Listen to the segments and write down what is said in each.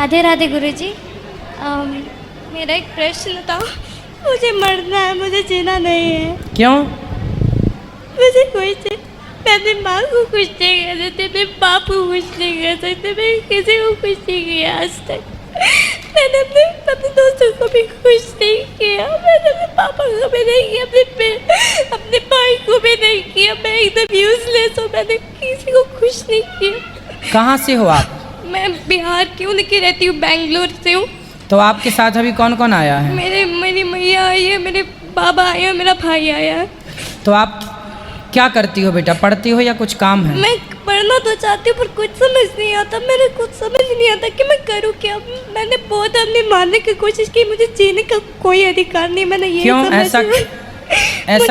राधे राधे गुरुजी। मेरा एक प्रश्न था, मुझे मरना है, मुझे जीना नहीं है। क्यों? मुझे कोई से मैं अपनी माँ को खुश नहीं कर सकती, अपने बाप को खुश नहीं कर सकती, मैं किसी को खुश नहीं किया आज तक। मैंने अपने दोस्तों को भी खुश नहीं किया, मैंने अपने पापा को भी नहीं किया, अपने भाई को भी नहीं किया। मैं एकदम यूजलेस हूँ, मैंने किसी को खुश नहीं किया। कहाँ से हो आप? मैं बिहार की हूँ, लेकिन रहती हूँ बेंगलोर से हूँ। तो आपके साथ अभी कौन कौन आया है? मेरी मैया आई है, मेरे बाबा आए हैं, मेरा भाई आया है। तो आप क्या करती हो बेटा, पढ़ती हो या कुछ काम है? मैं पढ़ना तो चाहती हूँ पर कुछ समझ नहीं आता, मेरे कुछ समझ नहीं आता कि मैं करूँ क्या। मैंने बहुत अपने मानने की कोशिश की, मुझे जीने का कोई अधिकार नहीं। मैंने ये क्यों ऐसा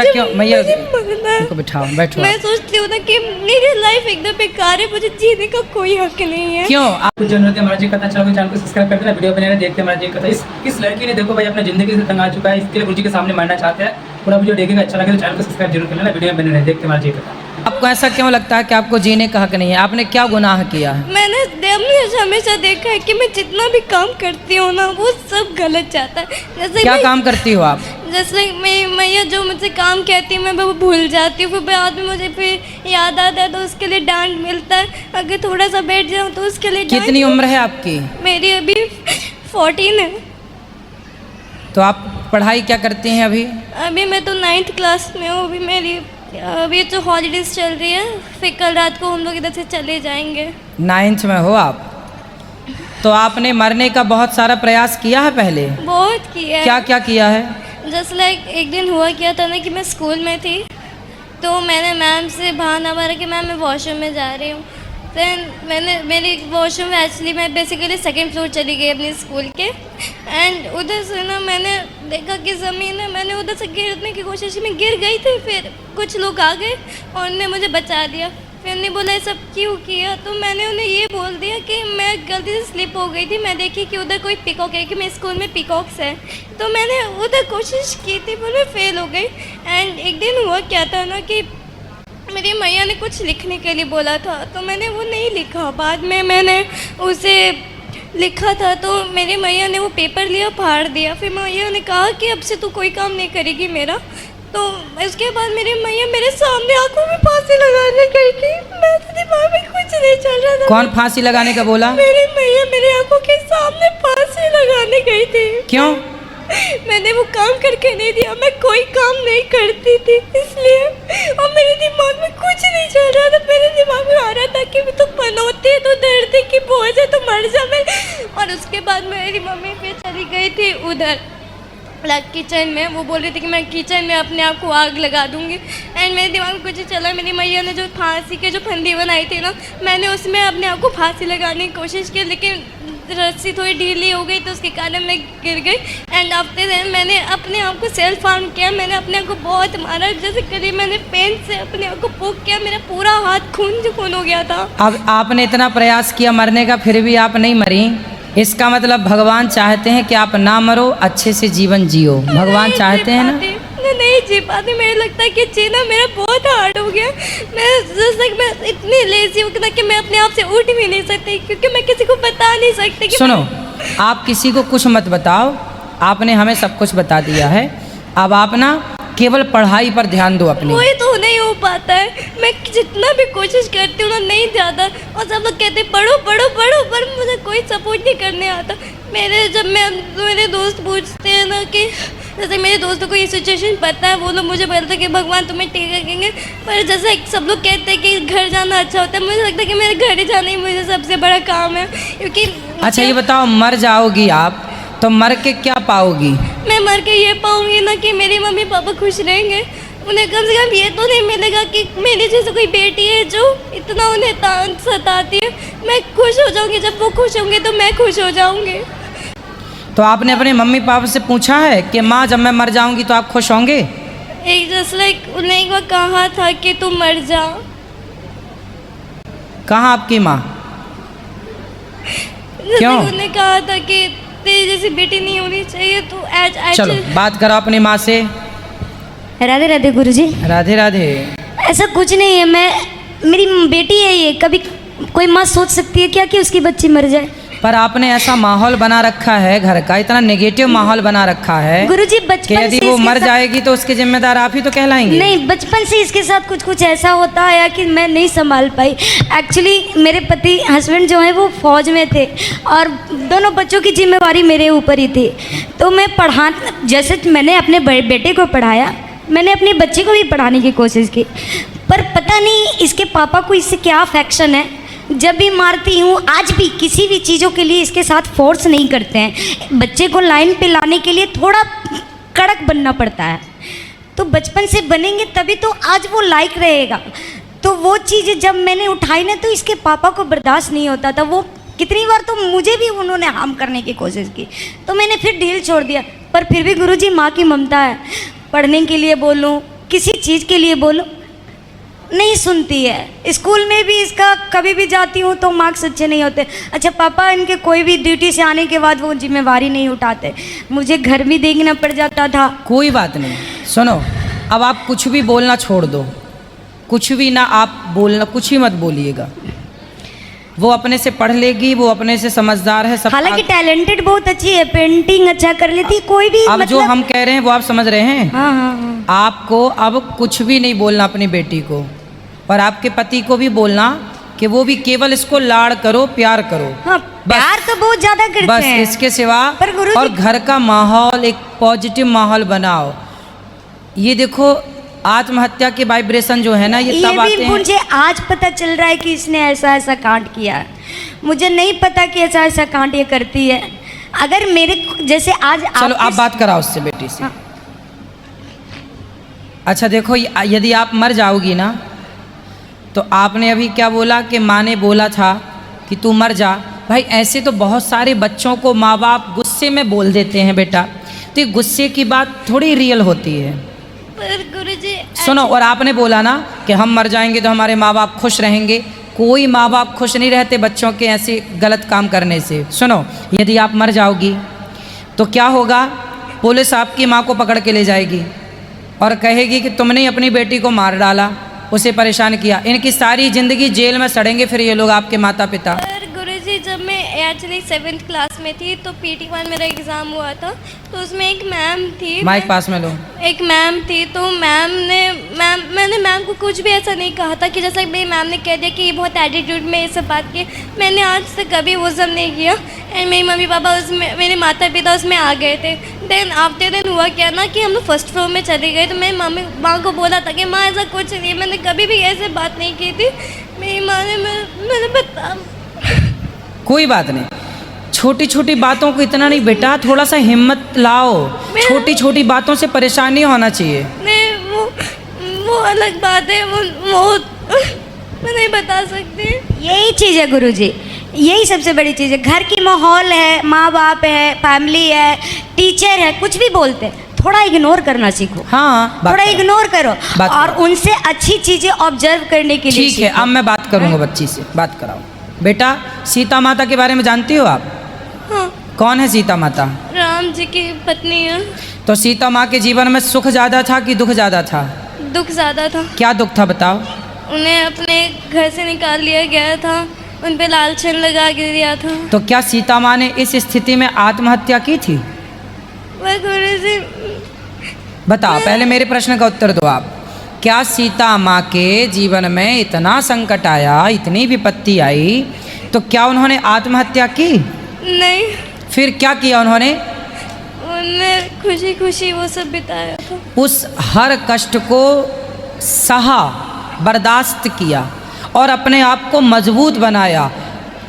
क्यों? मैया को बिठाओ, बैठो। मैं सोचती हूँ ना कि मेरी लाइफ एकदम बेकार है, मुझे जीने का कोई हक नहीं है। क्यों? आपको जरूरत है हमारी कथा, चलो चैनल को सब्सक्राइब कर देना, वीडियो बनाने देखते हैं हमारी कथा। इस लड़की ने देखो भाई अपना जिंदगी से तंग आ चुका है, इसके लिए गुरुजी के सामने मरना चाहते हैं। पूरा वीडियो देखेगा, अच्छा लगे तो चैनल को सब्सक्राइब जरूर कर लेना, वीडियो बने रहे, देखते हमारी कथा। आपको ऐसा क्यों लगता है कि आपको जीने का हक नहीं है? आपने क्या गुनाह किया है? मैंने हमेशा देखा है कि मैं जितना भी काम करती हूँ ना, वो सब गलत जाता है। जैसे क्या काम करती हो आप? जैसे मैया जो मुझसे काम कहती है मैं वो भूल जाती हूँ, फिर बाद में मुझे फिर याद आता है तो उसके लिए डांट मिलता है। अगर थोड़ा सा बैठ जाऊँ तो उसके लिए कितनी उम्र है आपकी? मेरी अभी 14 है। तो आप पढ़ाई क्या करती हैं अभी? अभी मैं तो 9th क्लास में हूँ। अभी तो हॉलीडेज चल रही है, फिर कल रात को हम लोग इधर से चले जाएंगे। 9th में हो आप? तो आपने मरने का बहुत सारा प्रयास किया है पहले? बहुत किया है। क्या क्या किया है? जस्ट लाइक एक दिन हुआ क्या था ना कि मैं स्कूल में थी, तो मैंने मैम से बहाना मारा कि मैम मैं वॉशरूम में जा रही हूँ। फिर मेरी वॉशरूम एक्चुअली मैं बेसिकली 2nd फ्लोर चली गई अपने स्कूल के, एंड उधर से ना मैंने देखा कि ज़मीन है, मैंने उधर से गिरने की कोशिश की, मैं गिर गई थी। फिर कुछ लोग आ गए और उन्होंने मुझे बचा दिया। फिर उन्हें बोला ये सब क्यों किया, तो मैंने उन्हें ये बोल दिया कि मैं गलती से स्लिप हो गई थी, मैं देखी कि उधर कोई पीकॉक है, कि मेरे स्कूल में पीकॉक्स है, तो मैंने उधर कोशिश की थी पर मैं फेल हो गई। एंड एक दिन हुआ क्या था ना कि मेरी मैया ने कुछ लिखने के लिए बोला था, तो मैंने वो नहीं लिखा। बाद में मैंने उसे लिखा था तो मेरी मैया ने वो पेपर लिया, फाड़ दिया। फिर मैया ने कहा कि अब से तू कोई काम नहीं करेगी मेरा। तो उसके बाद मेरी मैया मेरे सामने आंखों में फांसी लगाने गई थी। मैं तो दिमाग में कुछ नहीं चल रहा था। कौन फांसी लगाने का बोला? मेरी मैया मेरे आंखों के सामने फांसी लगाने गई थी। क्यों? मैंने वो काम करके नहीं दिया, मैं कोई काम नहीं करती थी इसलिए। और मेरे दिमाग में कुछ नहीं चल रहा था, मेरे दिमाग में आ रहा था कि तू पनौती है, तो दर्द की बोझ है, तो मर जा। मैं और उसके बाद मेरी मम्मी फिर चली गई थी उधर किचन में, वो बोल रही थी कि मैं किचन में अपने आप को आग लगा दूंगी। एंड मेरे दिमाग में कुछ नहीं चला। मेरी मैया ने जो फांसी के जो फंदी बनाई थी ना, मैंने उसमें अपने आप को फांसी लगाने की कोशिश की, लेकिन रस्सी थोड़ी ढीली हो गई तो उसके कारण मैं गिर गई। एंड आफ्टर दैट मैंने अपने आप को सेल्फ हार्म किया, मैंने अपने आप को बहुत मारा। जैसे करीब मैंने पेन से अपने आप को पोक किया, मेरा पूरा हाथ खून हो गया था। अब आपने इतना प्रयास किया मरने का, फिर भी आप नहीं मरी, इसका मतलब भगवान चाहते हैं कि आप ना मरो, अच्छे से जीवन जियो। भगवान चाहते हैं ना? नहीं जी पाती। मुझे लगता है कि जीना मेरा बहुत हार्ड हो गया। मैं इतनी लेजी हूँ कि मैं अपने आप से उठ भी नहीं सकती, क्योंकि मैं किसी को बता नहीं सकती कि सुनो, आप किसी को कुछ मत बताओ, आपने हमें सब कुछ बता दिया है। अब आप ना केवल पढ़ाई पर ध्यान दो अपनी। वही तो नहीं हो पाता है, मैं जितना भी कोशिश करती हूँ ना नहीं जाता। और सब लोग कहते पढ़ो पढ़ो पढ़ो, पर मुझे कोई सपोर्ट नहीं करने आता। मेरे दोस्त पूछते हैं ना कि जैसे मेरे दोस्तों को ये सिचुएशन पता है, वो लोग मुझे बोलते हैं कि भगवान तुम्हें ठीक रखेंगे। पर जैसे सब लोग कहते हैं कि घर जाना अच्छा होता है, मुझे लगता है कि मेरे घर ही जाना ही मुझे सबसे बड़ा काम है। क्योंकि अच्छा ये बताओ, मर जाओगी आप तो मर के क्या पाओगी? मैं मर के ये पाऊंगी ना कि मेरी मम्मी पापा खुश रहेंगे। उन्हें कम से कम ये तो नहीं मिलेगा कि मेरी जैसे कोई बेटी है जो इतना उन्हें तान सताती है। मैं खुश हो जाऊंगी, जब वो खुश होंगे तो मैं खुश हो जाऊंगी। तो आपने अपने मम्मी पापा से पूछा है कि माँ जब मैं मर जाऊंगी तो आप खुश होंगे? एक जस्ट लाइक उन्हें एक बार कहा था कि तुम मर जा। कहाँ आपकी माँ? क्यों? उन्हें कहा था कि तेरी जैसी बेटी नहीं होनी चाहिए, तो चलो बात करो अपनी माँ से। राधे राधे गुरुजी। राधे राधे। ऐसा कुछ नहीं है, मेरी बेटी है ये, कभी कोई माँ सोच सकती है क्या कि उसकी बच्ची मर जाए? पर आपने ऐसा माहौल बना रखा है घर का, इतना नेगेटिव माहौल बना रखा है गुरुजी कि बचपन यदि से वो इसके मर साथ- जाएगी तो उसके जिम्मेदार आप ही तो कहलाएंगे। नहीं, बचपन से इसके साथ कुछ कुछ ऐसा होता है कि मैं नहीं संभाल पाई। एक्चुअली मेरे पति हस्बैंड जो है वो फौज में थे और दोनों बच्चों की जिम्मेवारी मेरे ऊपर ही थी। तो मैं जैसे मैंने अपने बेटे को पढ़ाया, मैंने अपने बच्चे को भी पढ़ाने की कोशिश की, पर पता नहीं इसके पापा को इससे क्या अफेक्शन है। जब भी मारती हूँ, आज भी किसी भी चीज़ों के लिए इसके साथ फोर्स नहीं करते हैं। बच्चे को लाइन पे लाने के लिए थोड़ा कड़क बनना पड़ता है, तो बचपन से बनेंगे तभी तो आज वो लायक रहेगा। तो वो चीज़ जब मैंने उठाई ना तो इसके पापा को बर्दाश्त नहीं होता था। वो कितनी बार तो मुझे भी उन्होंने हार्म करने की कोशिश की, तो मैंने फिर ढील छोड़ दिया। पर फिर भी गुरुजी माँ की ममता है, पढ़ने के लिए बोलूँ, किसी चीज़ के लिए बोलूँ, नहीं सुनती है। स्कूल में भी इसका कभी भी जाती हूँ तो मार्क्स अच्छे नहीं होते। अच्छा पापा इनके कोई भी ड्यूटी से आने के बाद वो जिम्मेवारी नहीं उठाते, मुझे घर भी देखना पड़ जाता था। कोई बात नहीं, सुनो, अब आप कुछ भी बोलना छोड़ दो, कुछ भी ना आप बोलना, कुछ भी मत बोलिएगा। वो अपने से पढ़ लेगी, वो अपने से समझदार है। सब हालांकि टैलेंटेड बहुत अच्छी है, पेंटिंग अच्छा कर लेती है, कोई भी अब जो हम कह रहे हैं वो आप समझ रहे हैं। हाँ हाँ हाँ। आपको अब कुछ भी नहीं बोलना अपनी बेटी को, और आपके पति को भी बोलना कि वो भी केवल इसको लाड़ करो, प्यार करो। हाँ, प्यार तो बहुत ज्यादा करते बस हैं। इसके सिवा। पर गुरुजी- और घर का माहौल एक पॉजिटिव माहौल बनाओ। ये देखो आत्महत्या के वाइब्रेशन जो है ना, ये तब भी आते हैं। मुझे आज पता चल रहा है कि इसने ऐसा ऐसा कांड किया है। मुझे नहीं पता कि ऐसा ऐसा कांड ये करती है। अगर मेरे जैसे आज चलो आप बात कराओ उससे, बेटी से। हाँ। अच्छा देखो, यदि आप मर जाओगी ना, तो आपने अभी क्या बोला कि माँ ने बोला था कि तू मर जा। भाई ऐसे तो बहुत सारे बच्चों को माँ बाप गुस्से में बोल देते हैं बेटा, तो ये गुस्से की बात थोड़ी रियल होती है। पर गुरुजी सुनो, और आपने बोला ना कि हम मर जाएंगे तो हमारे माँ बाप खुश रहेंगे। कोई माँ बाप खुश नहीं रहते बच्चों के ऐसे गलत काम करने से। सुनो, यदि आप मर जाओगी तो क्या होगा, पुलिस आपकी माँ को पकड़ के ले जाएगी और कहेगी कि तुमने अपनी बेटी को मार डाला, उसे परेशान किया। इनकी सारी ज़िंदगी जेल में सड़ेंगे फिर ये लोग, आपके माता पिता। पर गुरुजी जब मैं एक्चुअली 7th क्लास में थी तो PT1 मेरा एग्ज़ाम हुआ था, तो उसमें एक मैम थी। माइक पास में लो। एक मैम थी, तो मैंने मैम को कुछ भी ऐसा नहीं कहा था कि जैसा मेरी मैम ने कह दिया कि ये बहुत एटीट्यूड में ये सब बात की। मैंने आज से कभी वो सब नहीं किया। एंड मेरी मम्मी पापा उसमें, मेरे माता पिता उसमें आ गए थे। देन आफ्टर देन हुआ क्या ना कि हम लोग फर्स्ट फ्लोर में चले गए, तो मेरी मम्मी माँ को बोला था कि माँ ऐसा कुछ नहीं, मैंने कभी भी ऐसे बात नहीं की थी। मेरी माँ ने मैंने बता। कोई बात नहीं, छोटी छोटी बातों को इतना नहीं बेटा, थोड़ा सा हिम्मत लाओ। छोटी छोटी बातों से परेशान नहीं होना चाहिए। नहीं वो अलग बात है, वो मैं नहीं बता सकती। यही चीज़ है गुरुजी, यही सबसे बड़ी चीज़ है। घर की माहौल है, माँ बाप है, फैमिली है, टीचर है, कुछ भी बोलते हैं, थोड़ा इग्नोर करना सीखो। हाँ, बात थोड़ा करो। इग्नोर करो बात और करो। उनसे अच्छी चीज़ें ऑब्जर्व करने के लिए ठीक है, सीखो। अब मैं बात करूंगा बच्ची से, बात कराओ। बेटा, सीता माता के बारे में जानती हो आप? हाँ, कौन है सीता माता? राम जी की पत्नी है। तो सीता माँ के जीवन में सुख ज़्यादा था कि दुख ज़्यादा था? दुख ज़्यादा था। क्या दुख था बताओ? उन्हें अपने घर से निकाल लिया गया था, उन पे लालचन लगा के दिया था। तो क्या सीता माँ ने इस स्थिति में आत्महत्या की थी? वह गुरुजी बताओ, पहले मेरे प्रश्न का उत्तर दो आप। क्या सीता माँ के जीवन में इतना संकट आया, इतनी विपत्ति आई, तो क्या उन्होंने आत्महत्या की? नहीं, फिर क्या किया उन्होंने? उन्हें खुशी खुशी वो सब बिताया था। उस हर कष्ट को सहा, बर्दाश्त किया और अपने आप को मजबूत बनाया।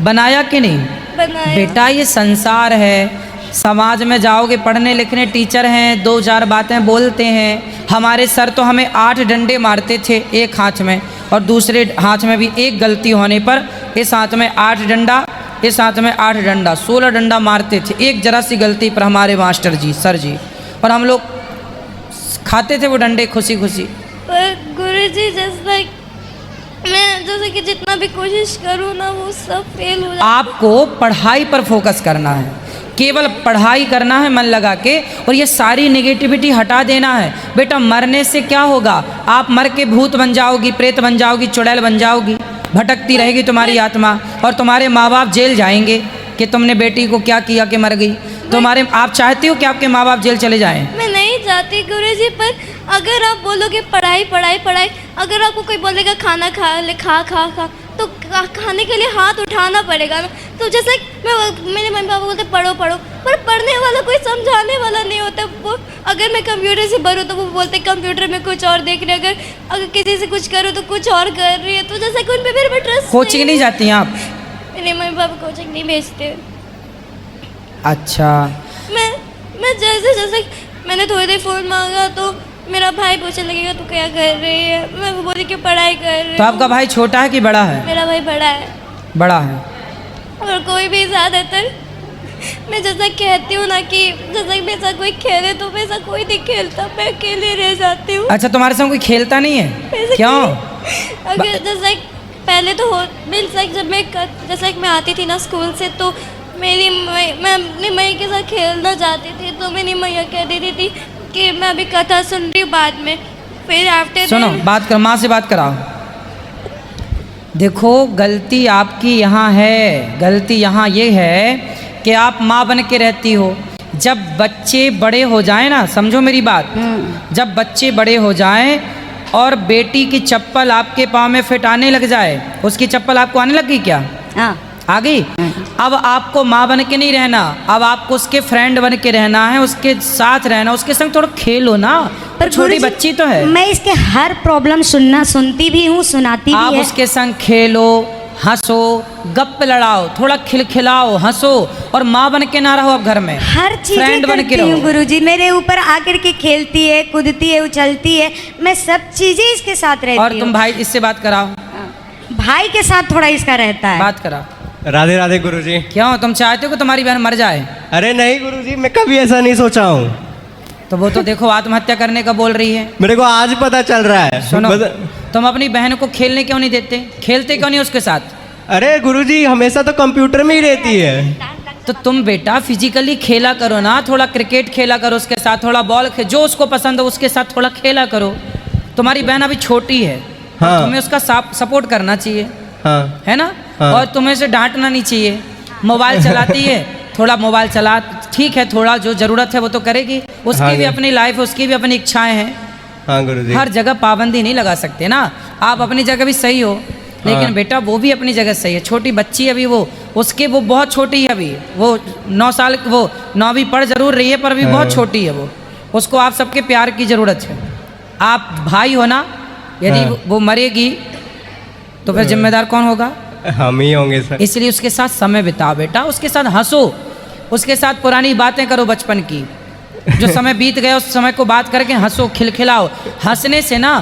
बनाया कि नहीं? बनाया। बेटा, ये संसार है, समाज में जाओगे, पढ़ने लिखने टीचर हैं, 2-4 बातें बोलते हैं। हमारे सर तो हमें 8 डंडे मारते थे एक हाथ में, और दूसरे हाथ में भी एक गलती होने पर इस हाथ में 8 डंडा, इस हाथ में 8 डंडा, 16 डंडा मारते थे एक जरा सी गलती पर हमारे मास्टर जी, सर जी। और हम लोग खाते थे वो डंडे खुशी खुशी। पर गुरुजी जैसे कि जितना भी कोशिश करूँ ना वो सब फेल हो जाता। आपको पढ़ाई पर फोकस करना है, केवल पढ़ाई करना है मन लगा के, और ये सारी नेगेटिविटी हटा देना है। बेटा, मरने से क्या होगा? आप मर के भूत बन जाओगी, प्रेत बन जाओगी, चुड़ैल बन जाओगी, भटकती रहेगी तुम्हारी आत्मा, और तुम्हारे माँ बाप जेल जाएंगे। कि तुमने बेटी को क्या किया कि मर गई। तुम्हारे आप चाहती हो कि आपके माँ बाप जेल चले जाएं? मैं नहीं चाहती गुरुजी, पर अगर आप बोलोगे पढ़ाई पढ़ाई पढ़ाई, अगर आपको कोई बोलेगा खाना खा ले, खा खा खा, तो खाने के लिए हाथ उठाना पड़ेगा ना। तो जैसे मेरे मम्मी पापा बोलते पढ़ो पढ़ो, पर पढ़ने वाला कोई समझाने वाला नहीं होता। वो अगर मैं कंप्यूटर से भरूँ तो वो बोलते कंप्यूटर में कुछ और देख रहे, अगर किसी से कुछ करूँ तो कुछ और कर रही है। तो जैसे कि उन पे मेरे पे ट्रस्ट कोचिंग नहीं जाती हैं आप? मेरे मम्मी पापा कोचिंग नहीं भेजते। अच्छा। मैं जैसे जैसे मैंने थोड़ी देर फ़ोन मांगा तो मेरा भाई पूछने लगेगा तू क्या कर रही है। मैं वो बोली कि पढ़ाई कर रही हूँ। तो आपका भाई छोटा है कि बड़ा है? मेरा भाई बड़ा है। बड़ा है। और कोई भी ज़्यादातर मैं जैसा कहती हूँ ना कि जैसा मेरे साथ कोई खेले तो मेरे साथ कोई नहीं खेलता, मैं अकेले रह जाती हूँ। अच्छा, तुम्हारे संग कोई खेलता नहीं है? क्यों? अगर जैसे पहले तो मीन्स लाइक जब जैसे मैं आती थी ना स्कूल से, तो मैं अपनी मई के साथ खेलना चाहती थी, तो मेरी मैया कह देती थी कि मैं अभी कथा सुन रही हूँ बाद में। फिर आफ्टर सुनो, बात कर, माँ से बात कराओ। देखो, गलती आपकी यहाँ है। गलती यहाँ ये है कि आप माँ बन के रहती हो। जब बच्चे बड़े हो जाएं ना, समझो मेरी बात, जब बच्चे बड़े हो जाएं और बेटी की चप्पल आपके पाँव में फिट आने लग जाए, उसकी चप्पल आपको आने लग गई क्या? हाँ। आ गई। अब आपको माँ बन के नहीं रहना, अब आपको उसके फ्रेंड बन के रहना है, उसके साथ रहना, उसके संग थोड़ा खेलो ना। पर छोटी गुरुजी, बच्ची तो है। मैं इसके हर प्रॉब्लम सुनती भी हूँ, सुनाती भी आप है। उसके संग खेलो, हंसो, गप लड़ाओ, थोड़ा खिलखिलाओ, हंसो, और माँ बन के ना रहो अब घर में, हर चीज फ्रेंड बन के करती रहो। हूँ गुरुजी, मेरे ऊपर आकर के खेलती है, कूदती है, उछलती है, मैं सब चीजें इसके साथ रहती हूँ। और तुम भाई इससे बात कराओ, भाई के साथ थोड़ा इसका रहता है। बात कराओ। राधे राधे गुरुजी। क्यों, तुम चाहते हो कि तुम्हारी बहन मर जाए? अरे नहीं गुरुजी, मैं कभी ऐसा नहीं सोचा हूँ। तो वो तो देखो आत्महत्या करने का बोल रही है। मेरे को आज पता चल रहा है। सुनो, तुम अपनी बहन को खेलने क्यों नहीं देते? खेलते क्यों नहीं उसके साथ? अरे गुरुजी, हमेशा तो कंप्यूटर में ही रहती है। तो तुम बेटा फिजिकली खेला करो ना, थोड़ा क्रिकेट खेला करो उसके साथ, थोड़ा बॉल जो उसको पसंद हो उसके साथ थोड़ा खेला करो। तुम्हारी बहन अभी छोटी है, हाँ। तुम्हें उसका सपोर्ट करना चाहिए, हाँ। है ना? हाँ। और तुम्हें उसे डांटना नहीं चाहिए। मोबाइल चलाती है, थोड़ा मोबाइल चला, ठीक है, थोड़ा जो ज़रूरत है वो तो करेगी, उसकी हाँ भी अपनी लाइफ, उसकी भी अपनी इच्छाएं हैं। हाँ गुरुजी। हर जगह पाबंदी नहीं लगा सकते ना। आप अपनी जगह भी सही हो, लेकिन हाँ। बेटा वो भी अपनी जगह सही है। छोटी बच्ची अभी वो बहुत छोटी है अभी, वो 9 साल, वो 9वीं पढ़ जरूर रही है पर अभी बहुत छोटी है वो। उसको आप सबके प्यार की ज़रूरत है। आप भाई हो ना, यदि हाँ। वो मरेगी तो फिर जिम्मेदार कौन होगा? हम ही होंगे सर। इसलिए उसके साथ समय बिताओ बेटा, उसके साथ हंसो, उसके साथ पुरानी बातें करो बचपन की, जो समय बीत गया उस समय को बात करके हंसो, खिलखिलाओ। हंसने से ना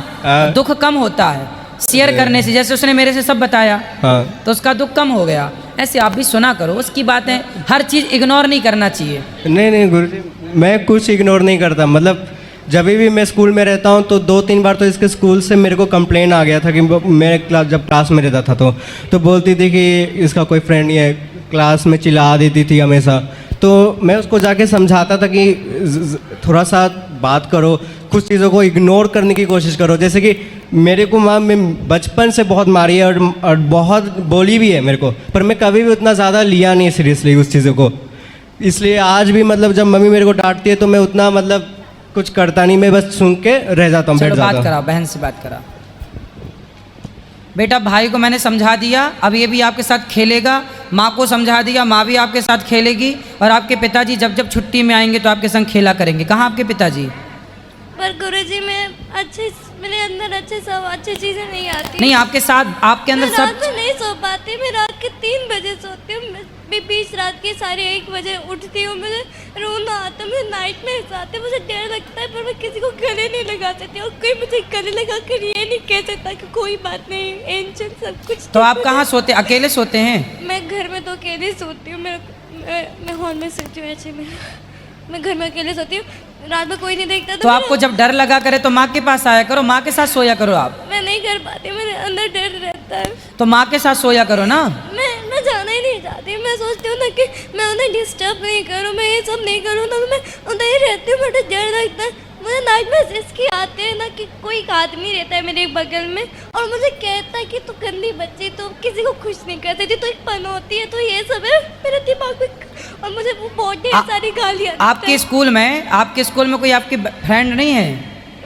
दुख कम होता है, शेयर करने से, जैसे उसने मेरे से सब बताया, हाँ। तो उसका दुख कम हो गया। ऐसे आप भी सुना करो उसकी बातें, हर चीज़ इग्नोर नहीं करना चाहिए। नहीं गुरुजी, मैं कुछ इग्नोर नहीं करता। मतलब जब भी मैं स्कूल में रहता हूँ तो 2-3 बार तो इसके स्कूल से मेरे को कंप्लेन आ गया था कि मैं जब क्लास में रहता था तो बोलती थी कि इसका कोई फ्रेंड नहीं है, क्लास में चिल्ला देती थी हमेशा। तो मैं उसको जाके समझाता था कि थोड़ा सा बात करो, कुछ चीज़ों को इग्नोर करने की कोशिश करो। जैसे कि मेरे को माँ में बचपन से बहुत मारी है और बहुत बोली भी है मेरे को, पर मैं कभी भी उतना ज़्यादा लिया नहीं सीरियसली उस चीज़ों को। इसलिए आज भी मतलब जब मम्मी मेरे को डांटती है तो मैं उतना मतलब कुछ करता नहीं, मैं बस सुन के रह जाता हूँ, बैठ चलो जाता बात हूँ। कराओ, बहन से बात कराओ। बेटा भाई को मैंने समझा दिया, अब ये भी आपके साथ खेलेगा। माँ को समझा दिया, माँ भी आपके साथ खेलेगी। और आपके पिताजी जब जब छुट्टी में आएंगे तो आपके संग खेला करेंगे। कहाँ आपके पिताजी? पर गुरुजी मेरे अंदर अच्छी चीजें नहीं आती। नहीं, आपके साथ, आपके अंदर मैं सब। रात में नहीं सो पाती, मैं रात के 3 बजे सोती हूँ, मैं बीच रात के 1:30 बजे उठती हूँ, मुझे रोना आता है, मुझे नाइट में आते हैं, मुझे डर लगता है, पर मैं किसी को गले नहीं लगा सकती। और कोई मुझे गले लगा कर ये नहीं कह सकता कि कोई बात नहीं, एंजल सब कुछ। तो आप कहाँ सोते? अकेले सोते हैं? मैं घर में तो अकेले सोती हूँ, मैं हॉल में सोती हूँ। ऐसे में मैं घर में अकेले सोती हूँ, रात में कोई नहीं देखता। तो आपको जब डर लगा करे तो माँ के पास आया करो, माँ के साथ सोया करो। आप मैं नहीं कर पाती, मेरे अंदर डर रहता है। तो माँ के साथ सोया करो ना। मैं जाना ही नहीं चाहती। मैं सोचती हूँ ना कि मैं उन्हें डिस्टर्ब नहीं करूँ, मैं ये सब नहीं करूँ ना, मैं उधर ही रहती हूँ, मुझे डर लगता है। मुझे नाइटमेयर इसके आते हैं ना कि कोई एक आदमी रहता है मेरे बगल में और मुझे कहता है कि तू गंदी बच्ची, तू किसी को खुश नहीं कर सकती, तू एक पनौती है, तो ये सब है मेरे दिमाग में। और मुझे वो बहुत ढेर सारी गालियाँ आपके स्कूल में कोई आपकी फ्रेंड नहीं है?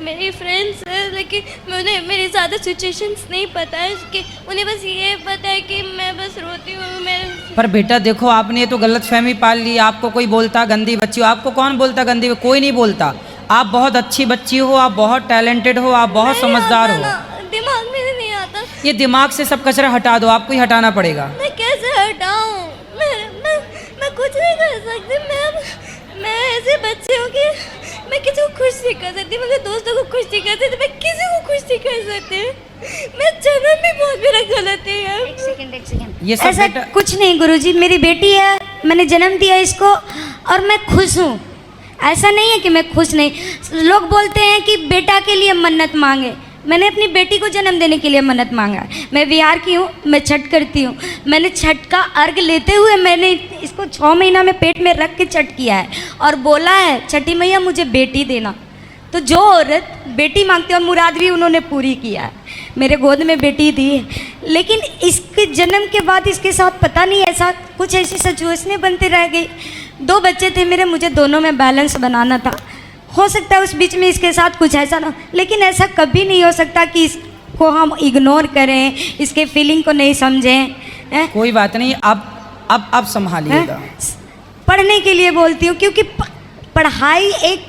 मेरी फ्रेंड्स है, लेकिन मुझे मेरी ज़्यादा सिचुएशंस नहीं पता है कि उन्हें बस ये पता है कि मैं बस रोती हूँ। मैं पर बेटा देखो, आपने ये तो गलत फहमी पाल ली। आपको कोई बोलता गंदी बच्ची हो, आपको कौन बोलता गंदी? कोई नहीं बोलता। आप बहुत अच्छी बच्ची हो, आप बहुत टैलेंटेड हो, आप बहुत समझदार हो। दिमाग में नहीं आता। ये दिमाग से सब कचरा हटा दो, आपको ही हटाना पड़ेगा। मैं कैसे हटाऊँ? मैं कुछ नहीं कर सकती। मैं ऐसे बच्चे हूँ कि मैं किसी को खुश नहीं कर सकती, मेरे दोस्तों को खुश नहीं कर सकती, मैं किसी को खुश नहीं कर सकती। मैं जन्म भी बहुत मेरा गलत है यार। एक सेकंड ये सब ऐसा बेटा कुछ नहीं गुरुजी, मेरी बेटी है, मैंने जन्म दिया इसको और मैं खुश हूँ। ऐसा नहीं है कि मैं खुश नहीं। लोग बोलते हैं कि बेटा के लिए मन्नत मांगे, मैंने अपनी बेटी को जन्म देने के लिए मन्नत मांगा है। मैं बिहार की हूँ, मैं छठ करती हूँ। मैंने छठ का अर्घ लेते हुए मैंने इसको 6 महीना में पेट में रख के छठ किया है और बोला है छठी मैया मुझे बेटी देना। तो जो औरत बेटी मांगती है और मुराद भी उन्होंने पूरी किया है, मेरे गोद में बेटी दी है। लेकिन इसके जन्म के बाद इसके साथ पता नहीं ऐसा कुछ ऐसी सिचुएशनें बनती रह गई। 2 बच्चे थे मेरे, मुझे दोनों में बैलेंस बनाना था। हो सकता है उस बीच में इसके साथ कुछ ऐसा ना, लेकिन ऐसा कभी नहीं हो सकता कि इसको हम इग्नोर करें, इसके फीलिंग को नहीं समझें। कोई बात नहीं, अब संभालिएगा। पढ़ने के लिए बोलती हूँ क्योंकि पढ़ाई एक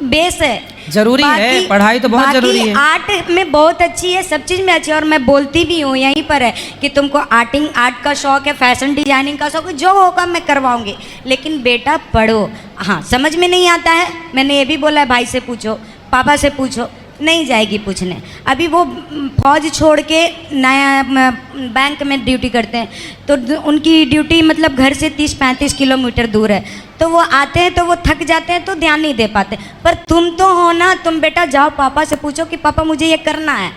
बेस है, जरूरी है, पढ़ाई तो बहुत जरूरी है। आर्ट में बहुत अच्छी है, सब चीज़ में अच्छी है और मैं बोलती भी हूँ यहीं पर है कि तुमको आर्ट का शौक है, फैशन डिजाइनिंग का शौक है, जो होगा मैं करवाऊंगी, लेकिन बेटा पढ़ो। हाँ समझ में नहीं आता है, मैंने ये भी बोला है भाई से पूछो, पापा से पूछो, नहीं जाएगी पूछने। अभी वो फौज छोड़ के नया बैंक में ड्यूटी करते हैं, तो उनकी ड्यूटी मतलब घर से 30-35 किलोमीटर दूर है, तो वो आते हैं तो वो थक जाते हैं तो ध्यान नहीं दे पाते। पर तुम तो हो ना, तुम बेटा जाओ पापा से पूछो कि पापा मुझे ये करना है,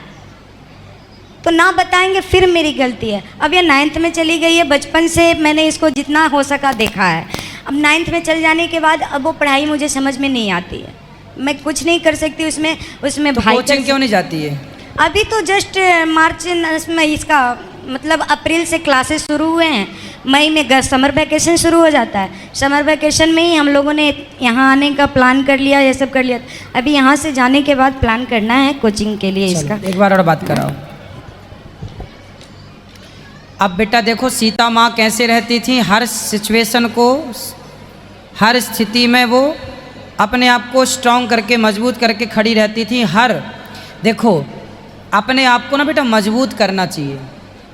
तो ना बताएंगे फिर मेरी गलती है। अब ये 9th में चली गई है, बचपन से मैंने इसको जितना हो सका देखा है। अब 9th में चल जाने के बाद अब वो पढ़ाई मुझे समझ में नहीं आती है, मैं कुछ नहीं कर सकती उसमें तो भाई कोचिंग क्यों नहीं जाती है? अभी तो जस्ट मार्च में इसका मतलब अप्रैल से क्लासेस शुरू हुए हैं, मई में समर वैकेशन शुरू हो जाता है। समर वैकेशन में ही हम लोगों ने यहाँ आने का प्लान कर लिया, ये सब कर लिया। अभी यहाँ से जाने के बाद प्लान करना है कोचिंग के लिए इसका। एक बार और बात कराओ। अब बेटा देखो, सीता माँ कैसे रहती थी, हर सिचुएशन को, हर स्थिति में वो अपने आप को स्ट्रॉन्ग करके, मजबूत करके खड़ी रहती थी। देखो अपने आप को ना बेटा मजबूत करना चाहिए,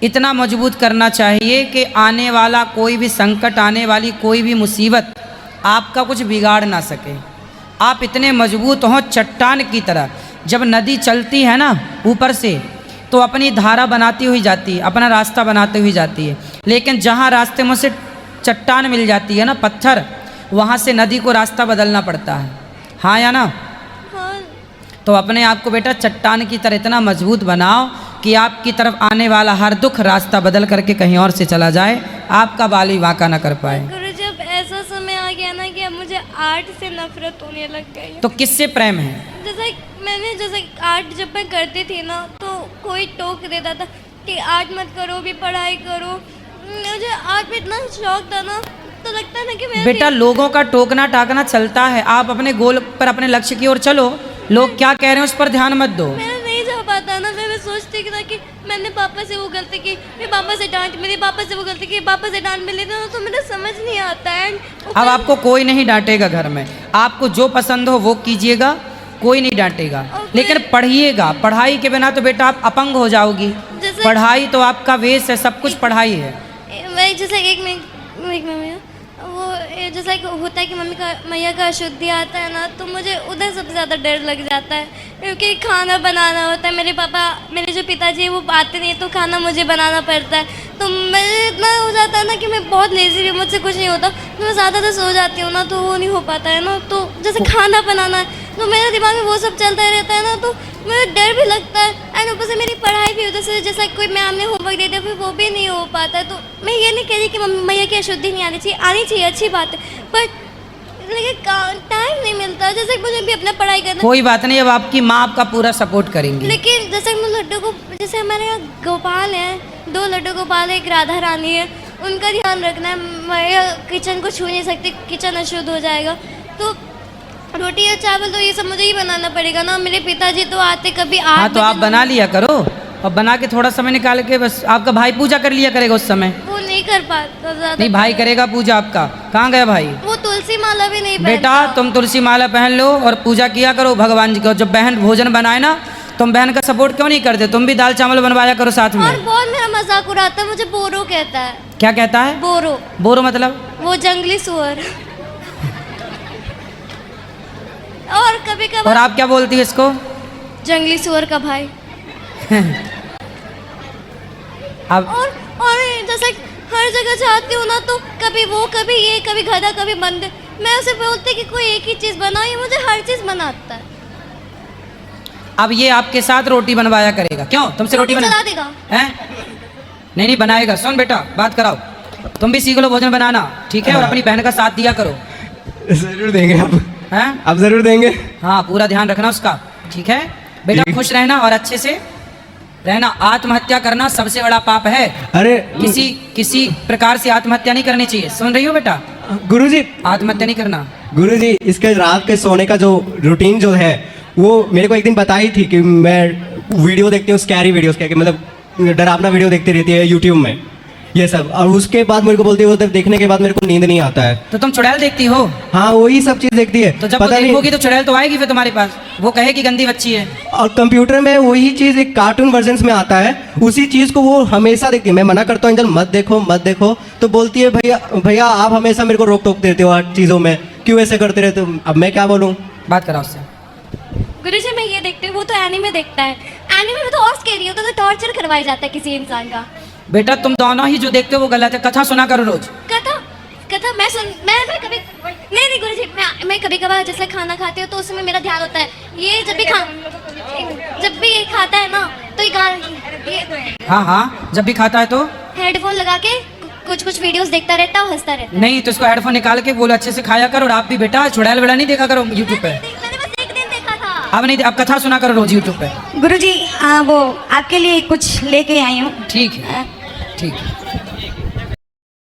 इतना मजबूत करना चाहिए कि आने वाला कोई भी संकट, आने वाली कोई भी मुसीबत आपका कुछ बिगाड़ ना सके। आप इतने मजबूत हों चट्टान की तरह। जब नदी चलती है ना ऊपर से, तो अपनी धारा बनाती हुई जाती है, अपना रास्ता बनाती हुई जाती है, लेकिन जहाँ रास्ते में से चट्टान मिल जाती है ना, पत्थर, वहाँ से नदी को रास्ता बदलना पड़ता है। हाँ या ना? हाँ। तो अपने आप को बेटा चट्टान की तरह इतना मजबूत बनाओ कि आपकी तरफ आने वाला हर दुख रास्ता बदल करके कहीं और से चला जाए, आपका बाल भी वाका ना कर पाए। गुरु जब ऐसा समय आ गया ना कि अब मुझे आर्ट से नफरत होने लग गई है। तो किससे प्रेम है? जैसे आर्ट जब मैं करती थी ना, तो कोई टोक देता था कि आर्ट मत करो, भी पढ़ाई करो। मुझे आर्ट में इतना शौक था ना, तो लगता है ना कि बेटा लोगों का टोकना टाकना चलता है, आप अपने गोल पर, अपने लक्ष्य की ओर चलो। लोग क्या कह रहे हैं उस पर ध्यान मत दो। मैं नहीं जा पाता ना, मैं सोचती था कि मैंने पापा से वो गलती की, मेरे पापा से डांट मिली, पापा से वो गलती की, पापा से डांट मिली, तो मुझे समझ नहीं आता है। अब आपको कोई नहीं डांटेगा घर में, आपको जो पसंद हो वो कीजिएगा, कोई नहीं डांटेगा, लेकिन पढ़िएगा। पढ़ाई के बिना तो बेटा आप अपंग हो जाओगी। पढ़ाई तो आपका वेश है, सब कुछ पढ़ाई है। वही जैसे एक मिनट वो जैसा कि होता है कि मैया का अशुद्धि आता है ना, तो मुझे उधर सबसे ज़्यादा डर लग जाता है, क्योंकि खाना बनाना होता है। मेरे जो पिताजी हैं वो आते नहीं, तो खाना मुझे बनाना पड़ता है। तो मेरे इतना हो जाता है ना कि मैं बहुत लेज़ी भी, मुझसे कुछ नहीं होता, तो मैं ज़्यादा सो जाती हूँ ना, तो वो नहीं हो पाता है ना। तो जैसे खाना बनाना है, तो मेरे दिमाग में वो सब चलता रहता है ना, तो मुझे डर भी लगता है। एंड ऊपर से मेरी पढ़ाई भी होती है, जैसा कोई मैम ने होमवर्क दे दिया फिर वो भी नहीं हो पाता है। तो मैं ये नहीं कह रही कि मैया की अशुद्धि नहीं आनी चाहिए, अच्छी बात है, बट लेकिन टाइम नहीं मिलता, जैसे मुझे भी अपना पढ़ाई करना। कोई बात नहीं, अब आपकी माँ आपका पूरा सपोर्ट करेंगी। लेकिन जैसे मैं लड्डू को, जैसे हमारे यहाँ गोपाल हैं, 2 लड्डू गोपाल है, एक राधा रानी है, उनका ध्यान रखना है। मैं किचन को छू नहीं सकती, किचन अशुद्ध हो जाएगा। तो रोटी या चावल तो ये सब मुझे ही बनाना पड़ेगा ना। मेरे पिताजी तो आते कभी 8 हाँ तो आप बना लिया करो, और बना के थोड़ा समय निकाल के बस आपका भाई पूजा कर लिया करेगा उस समय। वो नहीं कर पाता ज़्यादा। नहीं, भाई करेगा पूजा आपका। कहाँ गया भाई? वो तुलसी माला भी नहीं बेटा पहनता। तुम तुलसी माला पहन लो और पूजा किया करो भगवान जी को। जब बहन भोजन बनाए ना, तुम बहन का सपोर्ट क्यों नहीं करते? तुम भी दाल चावल बनवाया करो साथ में। और बहुत मेरा मजाक उड़ाता है, मुझे बोरो कहता है। क्या कहता है? बोरो। बोरो मतलब? वो जंगली सुअर। और कभी और कभार आप क्या बोलती है इसको? जंगली सुअर का भाई। अब और जैसे हर जगह जाती हूँ ना, तो कभी वो, कभी ये, कभी गधा, कभी बंदर। मैं उसे बोलती कि कोई एक ही चीज़ बनाओ, ये मुझे हर चीज़ बनाता है। अब ये आपके साथ रोटी बनवाया करेगा। क्यों? तुमसे रोटी बना चला देगा। हैं? नहीं नहीं बनाएगा। सुन बेटा, बात कराओ, तुम भी सीख लो भोजन बनाना, ठीक है? और अपनी बहन का साथ दिया करो। ज़रूर देंगे आप। हैं? आप ज़रूर देंगे। हाँ, पूरा ध्यान रखना उसका, ठीक है बेटा? ठीक। खुश रहना और अच्छे से रहना। आत्महत्या करना सबसे बड़ा पाप है। अरे किसी प्रकार से आत्महत्या नहीं करनी चाहिए। सुन रही हो बेटा? गुरुजी, आत्महत्या नहीं करना। गुरुजी, इसके रात के सोने का जो रूटीन जो है, वो मेरे को एक दिन बताई थी कि मैं वीडियो देखती हूँ, स्कैरी वीडियोस क्या, कि मतलब डरावना वीडियो देखती रहती है यूट्यूब में, ये सब। और उसके बाद मेरे को बोलती है वो तब देखने के बाद मेरे को नींद नहीं आता है। तो तुम चुड़ैल देखती हो? हाँ, वही सब चीज़ देखती है। तो जब वो पता नहीं। देखोगी तो चुड़ैल तो आएगी फिर तुम्हारे पास, वो कहेगी गंदी बच्ची है। और कंप्यूटर में वही चीज़ एक कार्टून वर्जन में आता है, उसी चीज़ को वो हमेशा देखती है। मैं मना करता हूँ, एंजल मत देखो मत देखो, तो बोलती है भैया भैया आप हमेशा मेरे को रोक टोक देते हो हर चीज़ों में, क्यों ऐसे करते रहते हो? अब मैं क्या बोलूँ? बात कराओ उससे। गुरुजी मैं ये देखती हूँ, वो तो एनीमे देखता है। एनीमे में तो और स्केरी होता है, तो टॉर्चर करवाया जाता है किसी इंसान का। बेटा तुम दोनों ही जो देखते हो वो गलत है। कथा सुना करो रोज। कथा मैं कभी नहीं गुरुजी, मैं कभी कभार जैसे खाना खाती हूँ तो उसमें मेरा ध्यान होता है। ये जब भी ये खाता है ना, तो ये हाँ हाँ, जब भी खाता है तो हेडफोन लगा के कुछ वीडियोस देखता रहता है, हंसता रहता है। नहीं, तो इसको हेडफोन निकाल के बोलो अच्छे से खाया करो। और आप भी बेटा चुड़ैल वेड़ा नहीं देखा करो यूट्यूब पे। मैंने बस एक दिन देखा था। अब नहीं, अब कथा सुना करो रोज यूट्यूब पे। गुरुजी वो आपके लिए कुछ लेके आई हूँ। ठीक है, ठीक है।